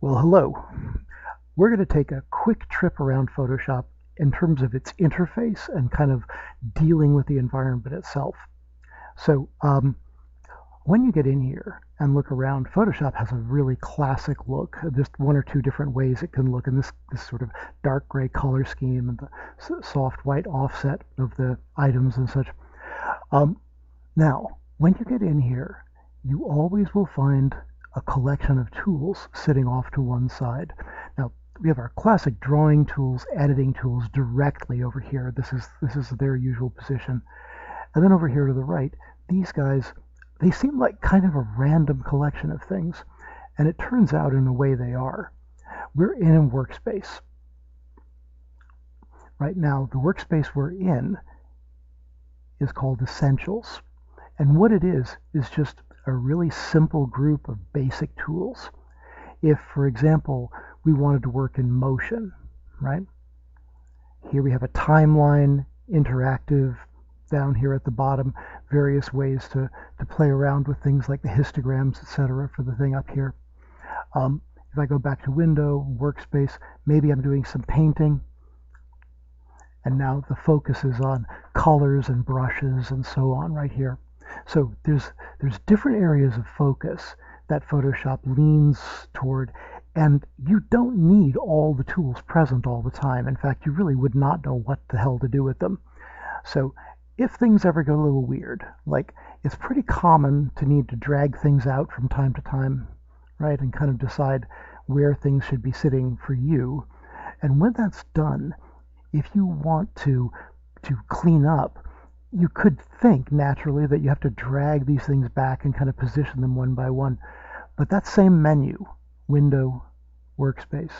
Well, hello. We're going to take a quick trip around Photoshop in terms of its interface and kind of dealing with the environment itself. So when you get in here and look around, Photoshop has a really classic look. Just one or two different ways it can look in this sort of dark gray color scheme and the soft white offset of the items and such. Now, when you get in here, you always will find a collection of tools sitting off to one side. Now, we have our classic drawing tools, editing tools directly over here. This is their usual position. And then over here to the right, these guys, they seem like kind of a random collection of things. And it turns out in a way they are. We're in a workspace. Right now, the workspace we're in is called Essentials. And what it is just a really simple group of basic tools. If, for example, we wanted to work in motion, right? Here we have a timeline, interactive, down here at the bottom, various ways to play around with things like the histograms, etc. for the thing up here. If I go back to Window, Workspace, maybe I'm doing some painting, and now the focus is on colors and brushes and so on right here. So there's different areas of focus that Photoshop leans toward, and you don't need all the tools present all the time. In fact, you really would not know what the hell to do with them. So if things ever get a little weird, like it's pretty common to need to drag things out from time to time, right, and kind of decide where things should be sitting for you. And when that's done, if you want to clean up, you could think naturally that you have to drag these things back and kind of position them one by one. But that same menu, Window, Workspace,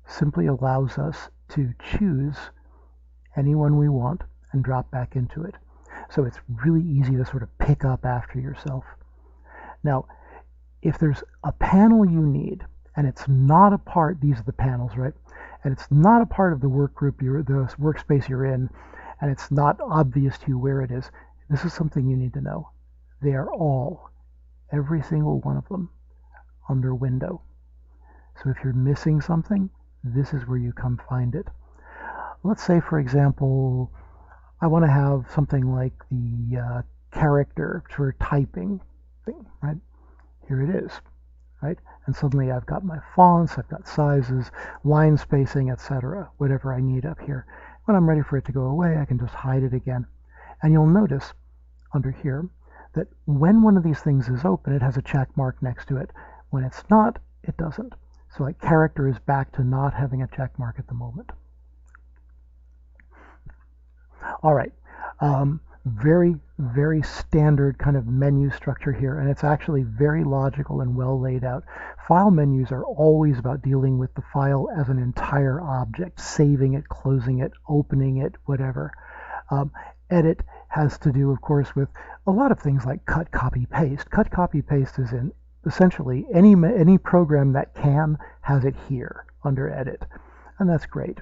simply allows us to choose any one we want and drop back into it. So it's really easy to sort of pick up after yourself. Now, if there's a panel you need, and it's not a part, these are the panels, right? And it's not a part of the work group, the workspace you're in, and it's not obvious to you where it is, this is something you need to know. They are all, every single one of them, under Window. So if you're missing something, this is where you come find it. Let's say, for example, I want to have something like the character for typing thing, right? Here it is, right? And suddenly I've got my fonts, I've got sizes, line spacing, etc., whatever I need up here. When I'm ready for it to go away, I can just hide it again. And you'll notice under here that when one of these things is open, it has a check mark next to it. When it's not, it doesn't. So like character is back to not having a check mark at the moment. All right. Very, very standard kind of menu structure here, and it's actually very logical and well laid out. File menus are always about dealing with the file as an entire object, saving it, closing it, opening it, whatever. Edit has to do, of course, with a lot of things like cut, copy, paste. Cut, copy, paste is in essentially any program that can has it here under Edit, and that's great.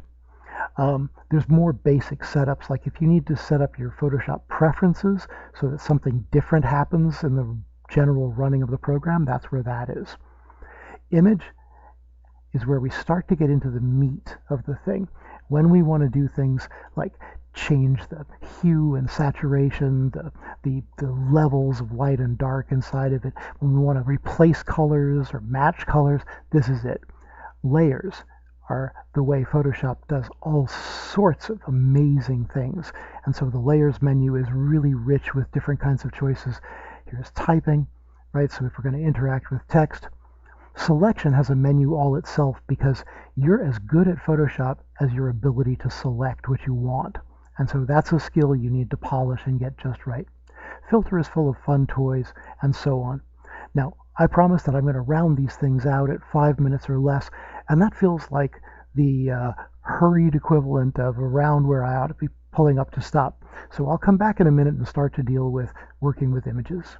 There's more basic setups, like if you need to set up your Photoshop preferences so that something different happens in the general running of the program, that's where that is. Image is where we start to get into the meat of the thing. When we want to do things like change the hue and saturation, the levels of white and dark inside of it, when we want to replace colors or match colors, this is it. Layers are the way Photoshop does all sorts of amazing things. And so the layers menu is really rich with different kinds of choices. Here's typing, right? So if we're going to interact with text, selection has a menu all itself because you're as good at Photoshop as your ability to select what you want. And so that's a skill you need to polish and get just right. Filter is full of fun toys and so on. Now, I promise that I'm going to round these things out at 5 minutes or less, and that feels like the hurried equivalent of around where I ought to be pulling up to stop. So I'll come back in a minute and start to deal with working with images.